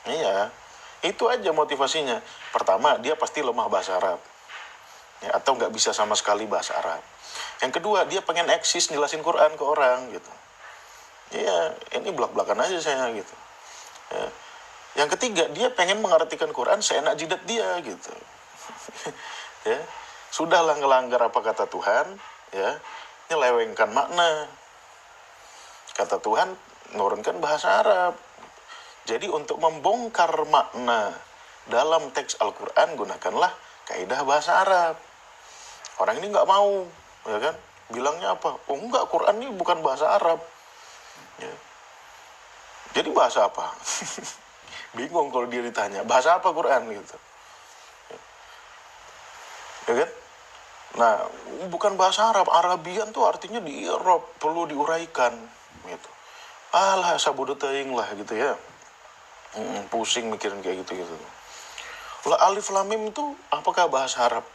Iya, itu aja motivasinya. Pertama, dia pasti lemah bahasa Arab, ya, atau nggak bisa sama sekali bahasa Arab. Yang kedua, dia pengen eksis jelasin Quran ke orang gitu. Iya, ini belak-belakan aja saya gitu. Ya. Yang ketiga, dia pengen mengartikan Quran seenak jidat dia gitu. Ya, sudahlah ngelanggar apa kata Tuhan, ya, nyelewengkan makna. Kata Tuhan, nurunkan bahasa Arab. Jadi untuk membongkar makna dalam teks Al-Quran, gunakanlah kaidah bahasa Arab. Orang ini nggak mau, ya kan? Bilangnya apa? Oh enggak, Quran ini bukan bahasa Arab. Ya. Jadi bahasa apa? Bingung kalau dia ditanya, bahasa apa Quran gitu. Ya kan? Nah, bukan bahasa Arab. Arabian tuh artinya di Arab, perlu diuraikan gitu. Alah, sabodo teing lah gitu ya. Pusing mikirin kayak gitu-gitu. Lah alif lam mim itu apakah bahasa Arab?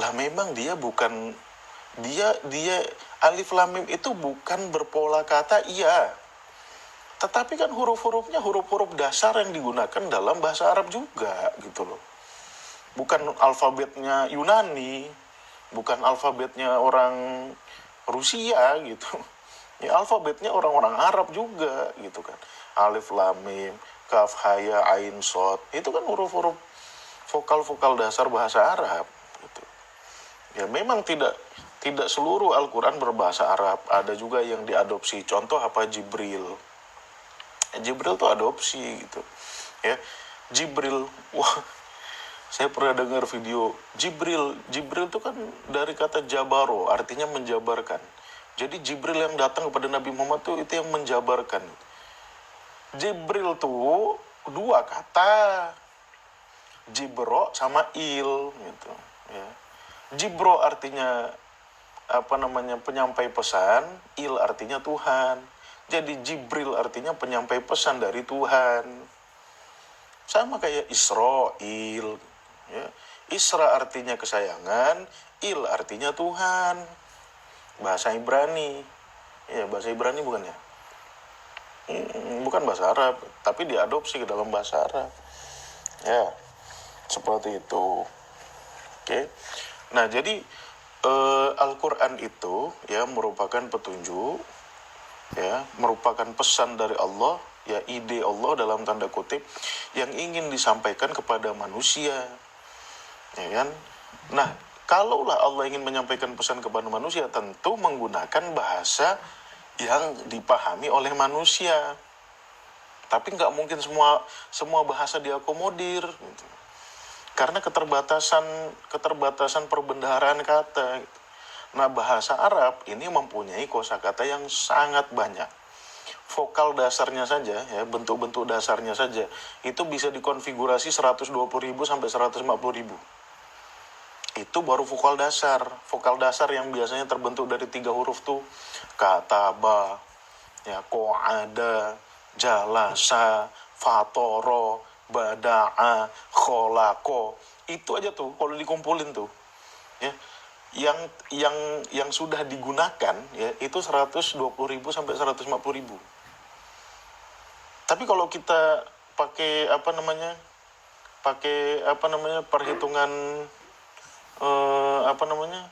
Lah memang dia bukan, dia alif lam mim itu bukan berpola kata, iya. Tetapi kan huruf-hurufnya huruf-huruf dasar yang digunakan dalam bahasa Arab juga gitu loh. Bukan alfabetnya Yunani, bukan alfabetnya orang Rusia gitu. Ya alfabetnya orang-orang Arab juga gitu kan. Alif lam mim, kaf ha ya ain shad. Itu kan huruf-huruf vokal-vokal dasar bahasa Arab gitu. Ya memang tidak tidak seluruh Al-Qur'an berbahasa Arab. Ada juga yang diadopsi. Contoh apa? Jibril. Jibril tuh adopsi gitu. Ya. Jibril, wah, saya pernah dengar video Jibril. Jibril itu kan dari kata jabaro, artinya menjabarkan. Jadi Jibril yang datang kepada Nabi Muhammad tuh itu yang menjabarkan. Jibril tuh dua kata, Jibro sama il gitu. Ya. Jibro artinya apa namanya, penyampai pesan, il artinya Tuhan. Jadi Jibril artinya penyampai pesan dari Tuhan. Sama kayak Israel, ya. Isra artinya kesayangan, il artinya Tuhan. Bahasa Ibrani, ya bahasa Ibrani bukan ya? Bukan bahasa Arab, tapi diadopsi ke dalam bahasa Arab. Ya, seperti itu. Oke. Nah, jadi Al-Quran itu ya merupakan petunjuk, ya merupakan pesan dari Allah, ya ide Allah dalam tanda kutip yang ingin disampaikan kepada manusia, ya kan? Nah, kalaulah Allah ingin menyampaikan pesan kepada manusia, tentu menggunakan bahasa yang dipahami oleh manusia. Tapi nggak mungkin semua bahasa diakomodir, gitu. Karena keterbatasan perbendaharaan kata. Gitu. Nah, bahasa Arab ini mempunyai kosakata yang sangat banyak. Vokal dasarnya saja, ya bentuk-bentuk dasarnya saja, itu bisa dikonfigurasi 120.000 sampai 150.000. Itu baru vokal dasar. Vokal dasar yang biasanya terbentuk dari 3 huruf tuh kataba, ya qo'ada, jalasa, fatoro, bada'a, kholako. Itu aja tuh kalau dikumpulin tuh, ya. Yang sudah digunakan ya itu 120.000 sampai 150.000. Tapi kalau kita pakai perhitungan apa namanya?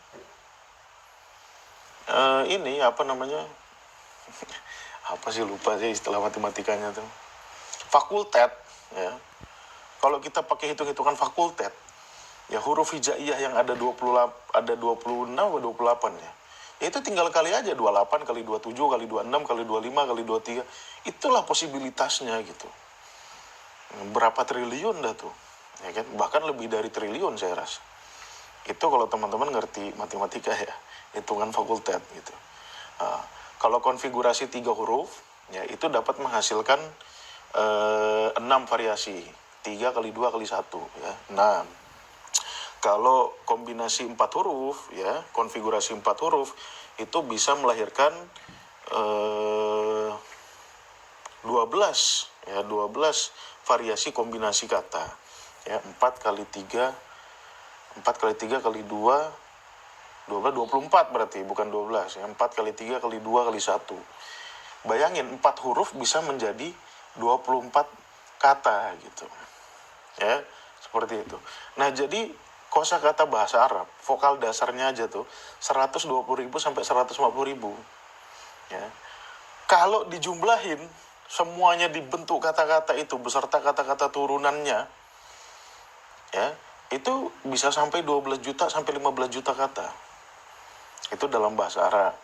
Ini apa namanya? Apa sih, lupa sih istilah matematikanya tuh. Fakultet, ya. Kalau kita pakai hitung-hitungan fakultet, ya huruf hijaiyah yang ada 26 atau 28 ya. Ya itu tinggal kali aja 28 kali 27 kali 26 kali 25 kali 23. Itulah posibilitasnya gitu. Berapa triliun dah tuh. Ya kan? Bahkan lebih dari triliun saya rasa. Itu kalau teman-teman ngerti matematika ya, hitungan fakultet gitu. Nah, kalau konfigurasi 3 huruf, ya itu dapat menghasilkan 6 variasi. 3 kali 2 kali 1 ya, 6. Kalau kombinasi 4 huruf, ya, konfigurasi 4 huruf, itu bisa melahirkan 12, ya, 12 variasi kombinasi kata. Ya, 4 kali 3 kali 2, 12, 24 berarti, bukan 12. Ya, 4 kali 3 kali 2 kali 1. Bayangin, 4 huruf bisa menjadi 24 kata gitu. Ya, seperti itu. Nah, jadi kosakata bahasa Arab, vokal dasarnya aja tuh 120.000 sampai 150.000. Ya. Kalau dijumlahin semuanya dibentuk kata-kata itu beserta kata-kata turunannya, ya, itu bisa sampai 12 juta sampai 15 juta kata. Itu dalam bahasa Arab.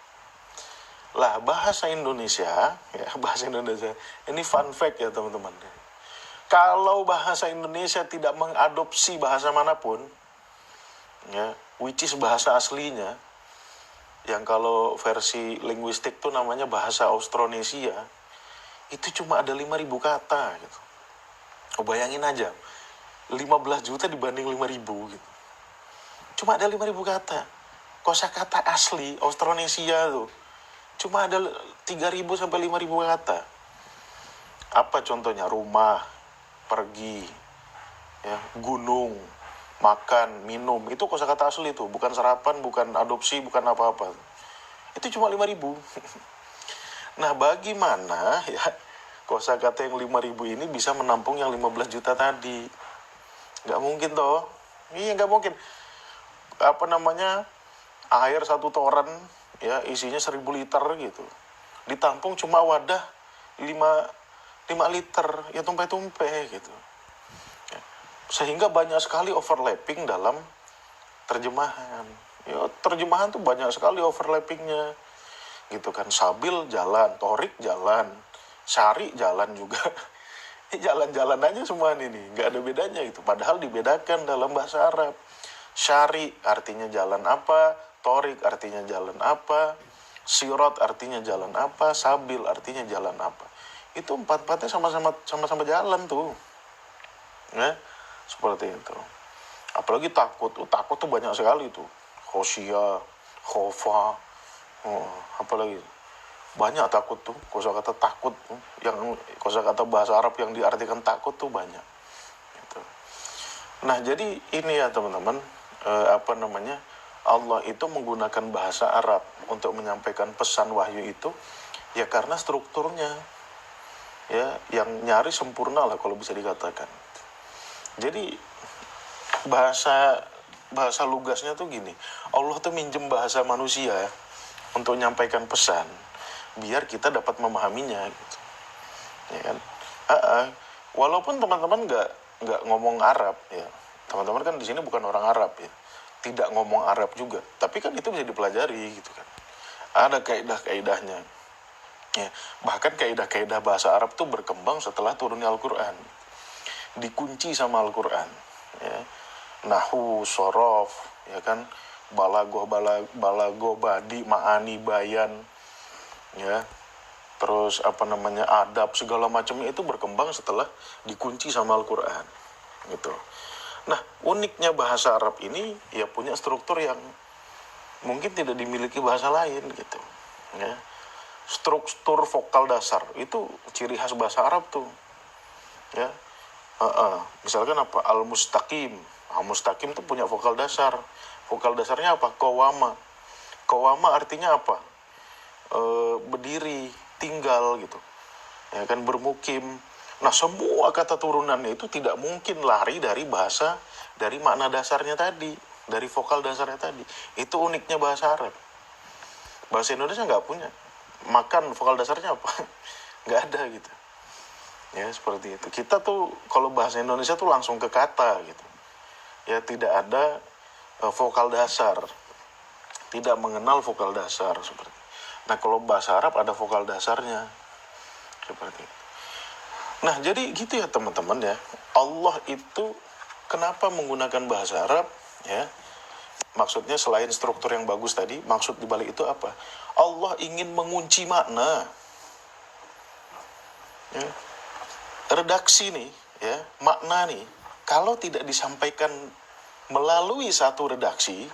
Lah, bahasa Indonesia, ya, bahasa Indonesia. Ini fun fact ya, teman-teman. Kalau bahasa Indonesia tidak mengadopsi bahasa manapun, ya, which is bahasa aslinya, yang kalau versi linguistik tuh namanya bahasa Austronesia, itu cuma ada 5.000 kata gitu. Oh, bayangin aja, 15 juta dibanding 5.000 gitu. Cuma ada 5.000 kata. Kosakata asli Austronesia tuh cuma ada 3.000 sampai 5.000 kata. Apa contohnya? Rumah, pergi, ya, gunung, makan, minum. Itu kosakata asli tuh, bukan serapan, bukan adopsi, bukan apa-apa. Itu cuma 5.000. Nah, bagaimana ya kosakata yang 5.000 ini bisa menampung yang 15 juta tadi? Nggak mungkin toh. Iya, nggak mungkin. Apa namanya, air 1 toren, ya, isinya 1.000 liter gitu. Ditampung cuma wadah 5 liter, ya tumpe-tumpe gitu. Sehingga banyak sekali overlapping dalam terjemahan. Ya, terjemahan tuh banyak sekali overlappingnya. Gitu kan, sabil jalan, torik jalan, syari jalan juga. Jalan-jalan aja semua ini, nggak ada bedanya itu. Padahal dibedakan dalam bahasa Arab. Syari artinya jalan apa, torik artinya jalan apa, sirot artinya jalan apa, sabil artinya jalan apa. Itu empat-empatnya sama-sama jalan tuh. Ya, seperti itu. Apalagi takut tuh banyak sekali tuh. Khosia, khofa, apalagi banyak takut tuh, kosakata takut tuh, yang kosakata bahasa Arab yang diartikan takut tuh banyak. Gitu. Nah, jadi ini ya teman-teman, Allah itu menggunakan bahasa Arab untuk menyampaikan pesan wahyu itu, ya karena strukturnya, ya, yang nyaris sempurna lah kalau bisa dikatakan. Jadi bahasa lugasnya tuh gini, Allah tuh minjem bahasa manusia untuk menyampaikan pesan, biar kita dapat memahaminya gitu. Ya kan? Walaupun teman-teman nggak ngomong Arab ya, teman-teman kan di sini bukan orang Arab ya, tidak ngomong Arab juga, tapi kan itu bisa dipelajari gitu kan. Ada kaidah-kaidahnya. Ya, bahkan kaidah-kaidah bahasa Arab tuh berkembang setelah turunnya Al-Quran, dikunci sama Al-Quran. Ya. Nahu, sorof, ya kan, balago, badi, ma'ani, bayan, ya, terus adab, segala macamnya itu berkembang setelah dikunci sama Al-Quran gitu. Nah, uniknya bahasa Arab ini ya punya struktur yang mungkin tidak dimiliki bahasa lain gitu, ya. Struktur vokal dasar itu ciri khas bahasa Arab tuh, ya. Misalkan apa, al-mustaqim. Al-mustaqim tuh punya vokal dasar. Vokal dasarnya apa? Qawama. Qawama artinya apa? Berdiri, tinggal gitu, ya kan, bermukim. Nah, semua kata turunannya itu tidak mungkin lari dari makna dasarnya tadi, dari vokal dasarnya tadi. Itu uniknya bahasa Arab. Bahasa Indonesia nggak punya. Makan vokal dasarnya apa? Nggak ada gitu. Ya, seperti itu. Kita tuh kalau bahasa Indonesia tuh langsung ke kata gitu. Ya, tidak ada vokal dasar. Tidak mengenal vokal dasar seperti. Nah, kalau bahasa Arab ada vokal dasarnya. Seperti itu. Nah, jadi gitu ya teman-teman ya. Allah itu kenapa menggunakan bahasa Arab ya? Maksudnya selain struktur yang bagus tadi, maksud dibalik itu apa? Allah ingin mengunci makna. Ya. Redaksi nih, ya, makna nih, kalau tidak disampaikan melalui satu redaksi,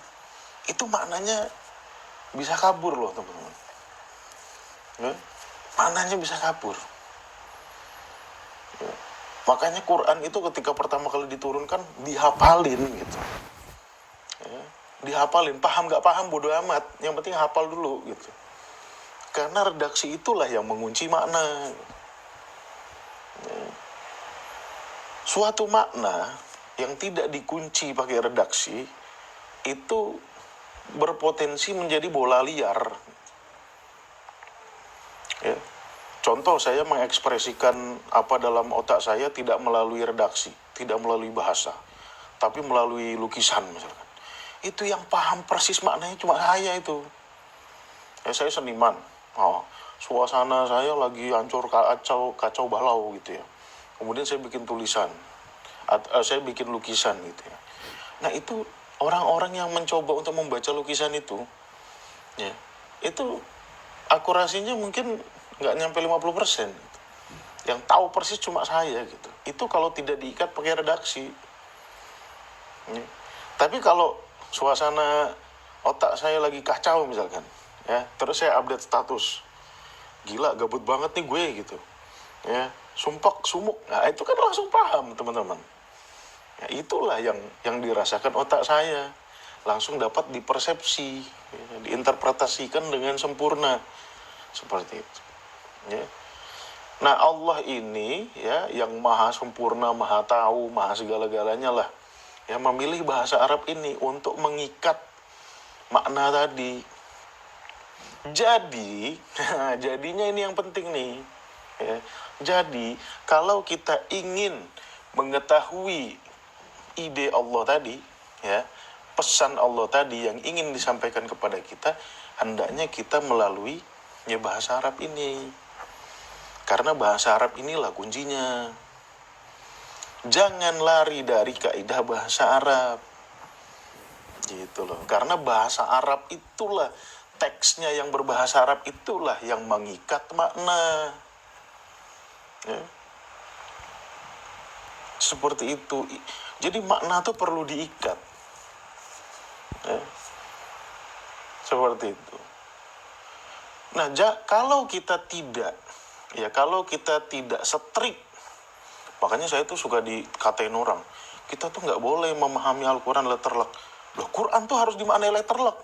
itu maknanya bisa kabur loh teman-teman. Ya, maknanya bisa kabur. Ya. Makanya Quran itu ketika pertama kali diturunkan dihafalin gitu. Ya, dihafalin, paham gak paham bodo amat, yang penting hafal dulu gitu. Karena redaksi itulah yang mengunci makna. Ya. Suatu makna yang tidak dikunci pakai redaksi itu berpotensi menjadi bola liar. Ya. Contoh, saya mengekspresikan apa dalam otak saya tidak melalui redaksi, tidak melalui bahasa, tapi melalui lukisan misalkan. Itu yang paham persis maknanya cuma saya itu. Ya, saya seniman. Suasana saya lagi hancur kacau balau gitu ya. Kemudian saya bikin tulisan, saya bikin lukisan gitu ya. Nah itu orang-orang yang mencoba untuk membaca lukisan itu, ya, itu akurasinya mungkin nggak nyampe 50%. Yang tahu persis cuma saya gitu. Itu kalau tidak diikat pakai redaksi. Ya. Tapi kalau suasana otak saya lagi kacau misalkan, ya, terus saya update status, gila gabut banget nih gue gitu, ya, sumpak sumuk, nah itu kan langsung paham teman-teman. Ya, itulah yang dirasakan otak saya, langsung dapat dipersepsi, ya, diinterpretasikan dengan sempurna seperti itu. Ya. Nah Allah ini ya yang maha sempurna, maha tahu, maha segala-galanya lah, ya, memilih bahasa Arab ini untuk mengikat makna tadi. Jadi jadinya ini yang penting nih, ya. Jadi kalau kita ingin mengetahui ide Allah tadi, ya, pesan Allah tadi yang ingin disampaikan kepada kita, hendaknya kita melalui ya bahasa Arab ini. Karena bahasa Arab inilah kuncinya. Jangan lari dari kaidah bahasa Arab. Gitu loh. Karena bahasa Arab itulah, teksnya yang berbahasa Arab itulah yang mengikat makna. Ya. Seperti itu. Jadi makna itu perlu diikat. Ya. Seperti itu. Nah, kalau kita tidak strik, makanya saya tuh suka dikatain orang, kita tuh nggak boleh memahami Al-Quran letterlek. Loh, Quran tuh harus dimaknai letterlek.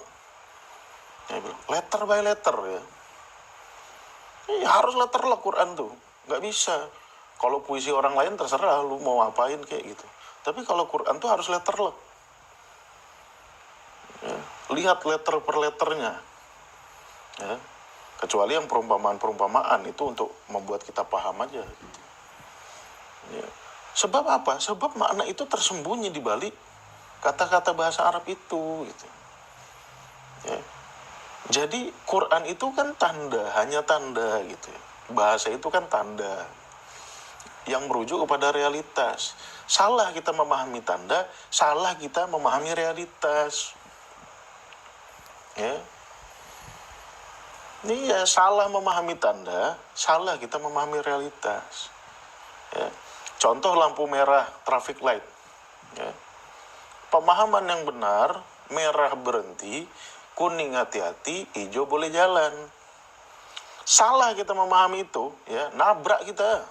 Saya bilang, letter by letter ya. Ya harus letterlek Quran tuh. Nggak bisa. Kalau puisi orang lain terserah, lu mau ngapain kayak gitu. Tapi kalau Quran tuh harus letterlek. Ya, lihat letter per letternya. Ya. Kecuali yang perumpamaan-perumpamaan itu untuk membuat kita paham aja gitu. Ya. Sebab apa? Sebab makna itu tersembunyi di balik kata-kata bahasa Arab itu gitu. Ya. Jadi Quran itu kan tanda, hanya tanda gitu. Bahasa itu kan tanda yang merujuk kepada realitas. Salah kita memahami tanda, salah kita memahami realitas. Ya. Ini ya salah memahami tanda, salah kita memahami realitas. Ya. Contoh lampu merah, traffic light. Ya. Pemahaman yang benar, merah berhenti, kuning hati-hati, hijau boleh jalan. Salah kita memahami itu, ya, nabrak kita.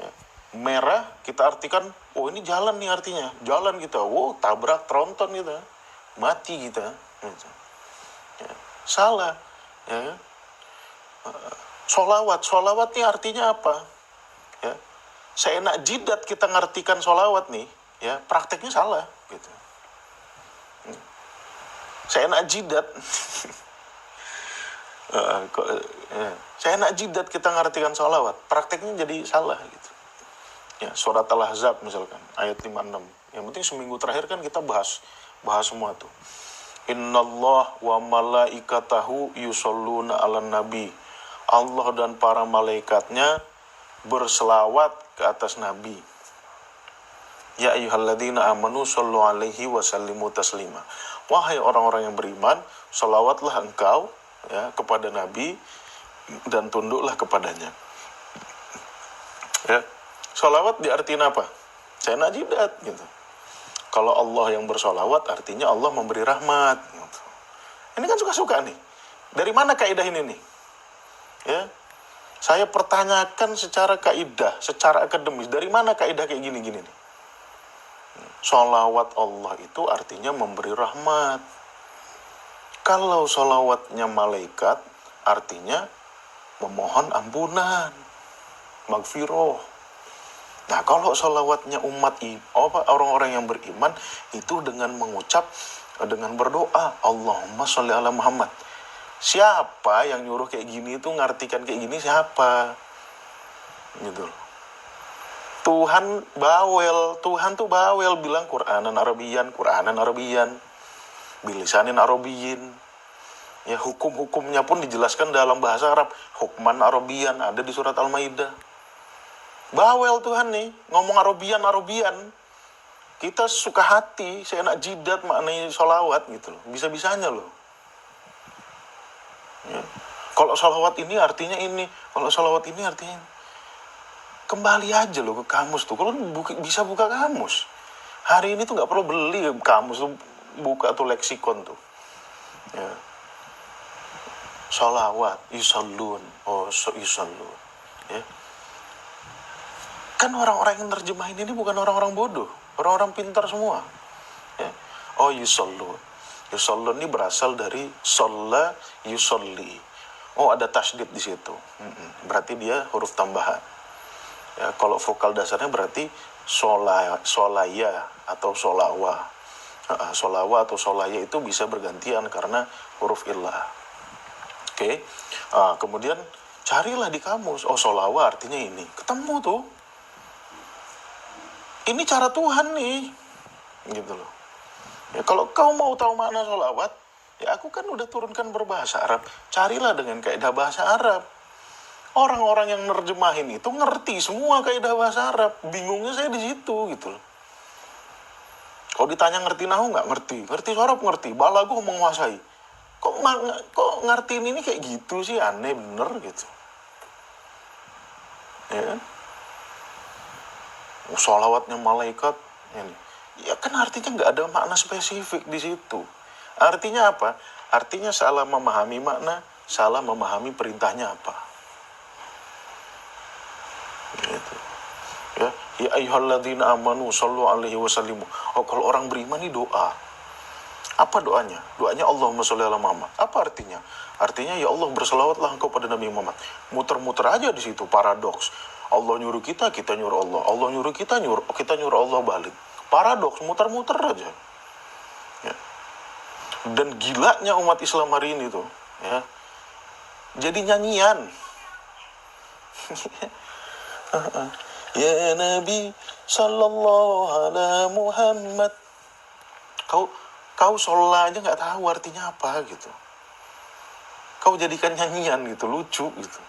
Ya. Merah kita artikan, oh ini jalan nih artinya, jalan kita, tabrak tronton kita, mati kita. Gitu. Ya. Salah, ya. Solawat ini artinya apa? Ya. Seenak jidat kita ngartikan solawat nih, ya, prakteknya salah, gitu. Seenak jidat, seenak jidat kita ngartikan solawat, prakteknya jadi salah, gitu. Ya, surat Al-Ahzab misalkan, ayat 56. Yang penting seminggu terakhir kan kita bahas semua tuh. Innallah wa malaikatahu yusholluna ala nabi. Allah dan para malaikatnya berselawat ke atas nabi. Ya ayyuhalladzina amanu shollu alaihi wa sallimu taslima. Wahai orang-orang yang beriman, selawatlah engkau, ya, kepada nabi dan tunduklah kepadanya. Ya. Selawat diartiin apa? Seenak jidat gitu. Kalau Allah yang bersolawat artinya Allah memberi rahmat. Ini kan suka-suka nih. Dari mana kaidah ini nih? Ya, saya pertanyakan secara kaidah, secara akademis. Dari mana kaidah kayak gini-gini nih? Solawat Allah itu artinya memberi rahmat. Kalau solawatnya malaikat artinya memohon ampunan, magfiroh. Nah, kalau sholawatnya orang-orang yang beriman itu dengan mengucap, dengan berdoa, Allahumma sholli ala Muhammad. Siapa yang nyuruh kayak gini itu ngartikan kayak gini siapa? Gitu loh. Tuhan tuh bawel bilang Qur'anan Arabian, bilisanin Arabiyin. Ya, hukum-hukumnya pun dijelaskan dalam bahasa Arab, hukman Arabian ada di surat Al-Maidah. Bawel Tuhan nih, ngomong Arabian. Kita suka hati, seenak jidat maknai sholawat gitu loh. Bisa-bisanya loh. Ya. Kalau sholawat ini artinya ini, kalau sholawat ini artinya ini. Kembali aja loh ke kamus tuh. Kalau bisa buka kamus. Hari ini tuh nggak perlu beli kamus tuh, buka tuh leksikon tuh. Ya. Sholawat, yusallun, yusallun. Ya. Kan orang-orang yang nerjemahin ini bukan orang-orang bodoh, orang-orang pintar semua. Ya. Oh, yusallun. Yusallun ini berasal dari sholla yusolli. Oh, ada tasydid di situ. Berarti dia huruf tambahan. Ya, kalau vokal dasarnya berarti solaya atau solawa. Solawa atau solaya itu bisa bergantian karena huruf illah. Oke. Kemudian carilah di kamus. Oh, solawa artinya ini. Ketemu tuh. Ini cara Tuhan nih. Gitu loh. Ya, kalau kau mau tahu makna solawat, ya aku kan udah turunkan berbahasa Arab. Carilah dengan kaidah bahasa Arab. Orang-orang yang nerjemahin itu ngerti semua kaidah bahasa Arab. Bingungnya saya di situ gitu loh. Kalau ditanya ngerti nahu nggak? Ngerti Arab ngerti, balaghah menguasai. Kok ngertiin ini kayak gitu sih, aneh bener gitu. Ya kan? Sholawatnya malaikat ini. Ya kan artinya nggak ada makna spesifik di situ. Artinya apa? Artinya salah memahami makna, salah memahami perintahnya apa. Gitu. Ya ayyuhalladzina amanu shallu alaihi wasallimu. Oh, kalau orang beriman ini doa. Apa doanya? Doanya Allahumma sholli ala Muhammad. Apa artinya? Artinya ya Allah berselawatlah engkau pada Nabi Muhammad. Muter-muter aja di situ, paradoks. Allah nyuruh kita nyuruh Allah. Allah nyuruh kita nyuruh Allah balik. Paradoks, muter-muter aja. Ya. Dan gilanya umat Islam hari ini tuh, ya. Jadi nyanyian. Ya Nabi sallallahu alaihi Muhammad. Kau sholat aja nggak tahu artinya apa gitu. Kau jadikan nyanyian gitu, lucu gitu.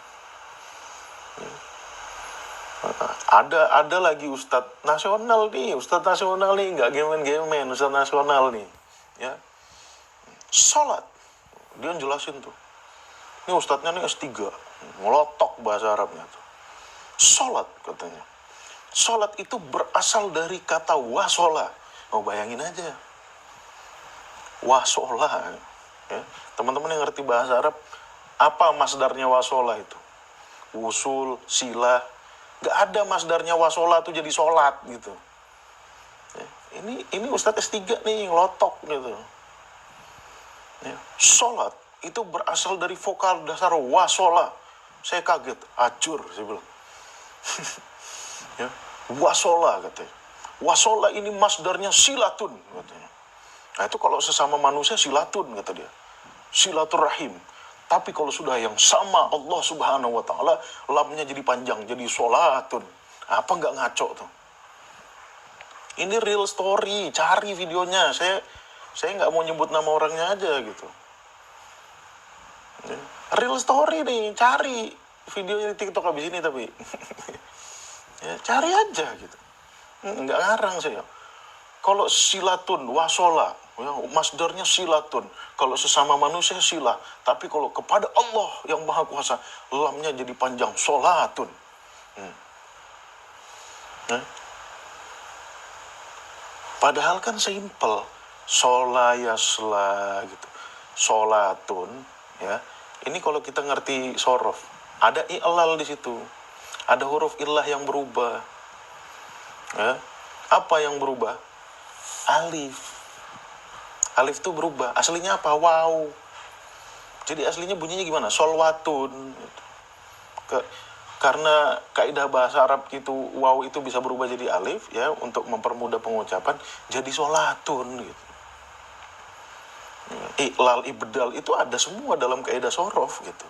Ada lagi ustadz nasional nih nggak gemen ustadz nasional nih, ya. Sholat, dia jelasin tuh. Ini ustadznya nih S3, ngelotok bahasa Arabnya tuh. Sholat katanya. Sholat itu berasal dari kata wasola. Oh, bayangin aja. Wasola. Ya. Teman-teman yang ngerti bahasa Arab, apa masdarnya wasola itu? Wusul, silah. Gak ada masdarnya wasola tuh jadi sholat gitu. Ya. Ini Ustadz S3 nih, ngelotok gitu. Ya. Sholat itu berasal dari vokal dasar wasola. Saya kaget, acur saya bilang. Ya. Wasola katanya. Wasola ini masdarnya silatun katanya. Nah itu kalau sesama manusia silatun kata dia. Silaturahim. Tapi kalau sudah yang sama Allah subhanahu wa ta'ala, lamnya jadi panjang, jadi sholatun. Apa nggak ngaco tuh? Ini real story, cari videonya. Saya nggak mau nyebut nama orangnya aja gitu. Real story nih, cari videonya di TikTok habis ini tapi. Ya, cari aja gitu. Nggak ngarang saya. Kalau silatun, wasola, ya, masdarnya silatun. Kalau sesama manusia sila. Tapi kalau kepada Allah yang Maha Kuasa, lamnya jadi panjang, sholatun. Padahal kan simple. Sholayasla gitu. Sholatun, ya. Ini kalau kita ngerti sorof, ada i'lal di situ. Ada huruf illah yang berubah. Ya. Apa yang berubah? Alif. Alif itu berubah. Aslinya apa? Wow. Jadi aslinya bunyinya gimana? Solwatun. Karena kaidah bahasa Arab itu waw itu bisa berubah jadi alif ya untuk mempermudah pengucapan, jadi sholatun gitu. Iqlal, ibdal itu ada semua dalam kaidah sorof gitu.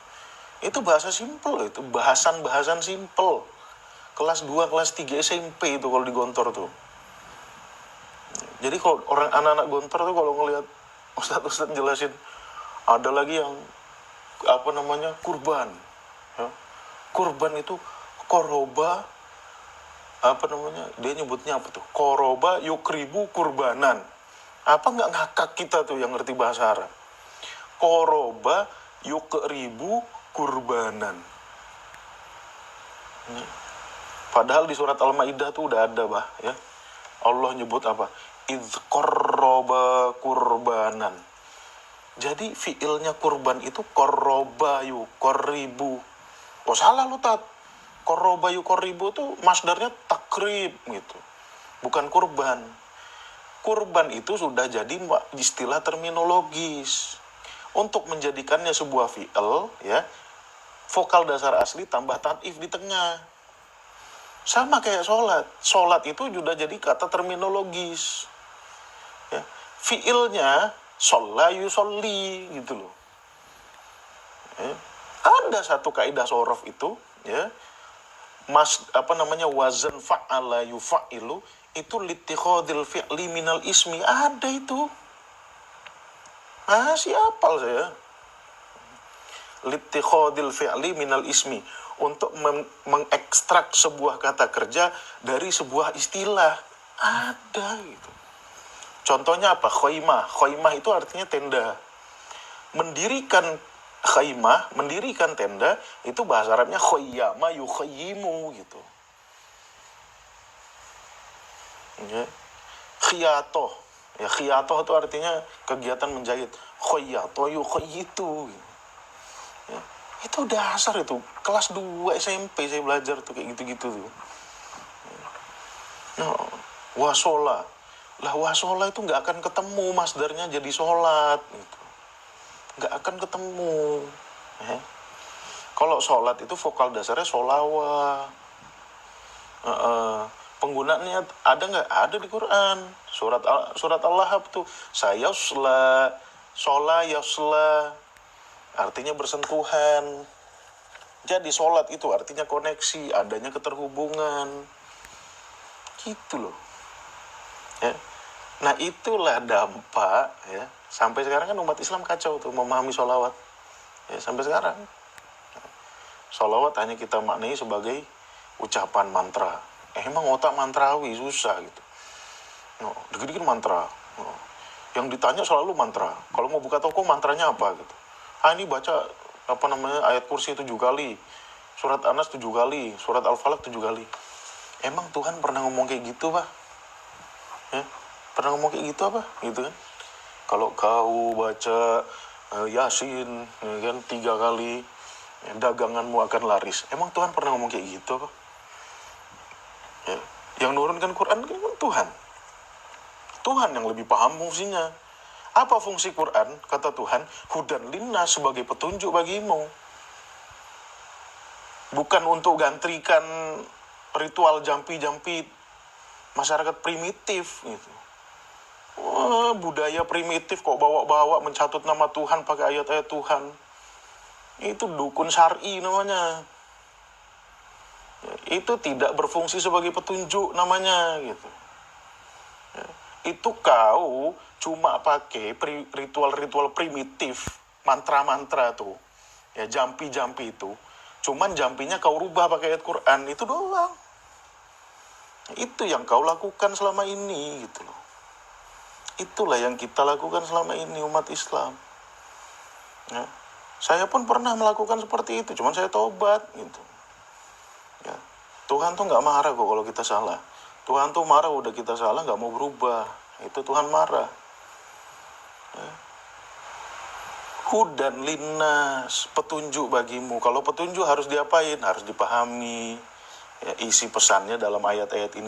Itu bahasa simpel, itu bahasan simpel. Kelas 2, kelas 3 SMP itu kalau di Gontor tuh. Jadi kalau orang anak-anak Gontor tuh kalau ngelihat ustadz jelasin, ada lagi yang kurban. Ya. Kurban itu koroba, dia nyebutnya apa tuh? Koroba yukribu kurbanan. Apa nggak ngakak kita tuh yang ngerti bahasa Arab? Koroba yukribu kurbanan. Padahal di surat Al-Maidah tuh udah ada ya. Allah nyebut apa? Idz qarraba kurbanan. Jadi fiilnya kurban itu qarraba yuqarribu. Oh salah lu Tat. Qarraba yuqarribu tuh masdarnya takrib gitu. Bukan kurban. Kurban itu sudah jadi istilah terminologis. Untuk menjadikannya sebuah fi'il ya, vokal dasar asli tambah tanif di tengah. Sama kayak sholat. Sholat itu sudah jadi kata terminologis. Ya. Fi'ilnya sholla yusolli gitu loh. Ya. Ada satu kaidah sorof itu ya. Wazan fa'ala yufa'ilu itu litikhadil fi'li minal ismi, ada itu. Siapa saya? Litikhadil fi'li minal ismi, untuk mengekstrak sebuah kata kerja dari sebuah istilah, ada gitu. Contohnya apa? Khaimah. Khaimah itu artinya tenda. Mendirikan khaimah, mendirikan tenda, itu bahasa Arabnya khayyama yukhayyimu gitu. Ya. Khiyatoh. Ya, khiyatoh itu artinya kegiatan menjahit. Khayyatoh yukhayyitu. Ya. Itu dasar itu. Kelas 2 SMP saya belajar tuh kayak gitu-gitu tuh. Nah, wasola. Lah wasola itu nggak akan ketemu masdarnya jadi sholat gitu. Nggak akan ketemu. Ya. Kalau sholat itu vokal dasarnya sholawah. Penggunaannya ada nggak? Ada di Quran. Surat Al-Lahab tuh. Sayasla, shola yasla. Artinya bersentuhan. Jadi sholat itu artinya koneksi, adanya keterhubungan. Gitu loh. Ya. Nah itulah dampak ya. Sampai sekarang kan umat Islam kacau tuh memahami sholawat. Ya, sampai sekarang. Sholawat hanya kita maknai sebagai ucapan mantra. Emang otak mantrawi susah gitu. Dikit-dikit mantra. Yang ditanya selalu mantra. Kalau mau buka toko mantranya apa gitu. Ini baca ayat kursi 7 kali. Surat Anas 7 kali. Surat Al-Falaq 7 kali. Emang Tuhan pernah ngomong kayak gitu, Pak? Ya, pernah ngomong kayak gitu apa? Gitu kan. Kalau kau baca Yasin ya kan 3 kali, daganganmu akan laris. Emang Tuhan pernah ngomong kayak gitu apa? Ya. Yang nurunkan Quran kan Tuhan. Tuhan yang lebih paham fungsinya. Apa fungsi Quran? Kata Tuhan, hudan linnas, sebagai petunjuk bagimu. Bukan untuk gantikan ritual jampi-jampi masyarakat primitif gitu. Budaya primitif kok bawa-bawa mencatut nama Tuhan pakai ayat-ayat Tuhan. Itu dukun syar'i namanya. Itu tidak berfungsi sebagai petunjuk namanya gitu. Itu kau cuma pakai ritual-ritual primitif, mantra-mantra tuh. Ya jampi-jampi itu. Cuman jampinya kau rubah pakai ayat Quran, itu doang. Itu yang kau lakukan selama ini gitu loh. Itulah yang kita lakukan selama ini umat Islam. Ya. Saya pun pernah melakukan seperti itu, cuman saya tobat gitu. Ya. Tuhan tuh nggak marah kok kalau kita salah. Tuhan tuh marah udah kita salah nggak mau berubah. Itu Tuhan marah. Ya. Hudan linnas, petunjuk bagimu. Kalau petunjuk harus diapain? Harus dipahami. Ya, isi pesannya dalam ayat-ayat ini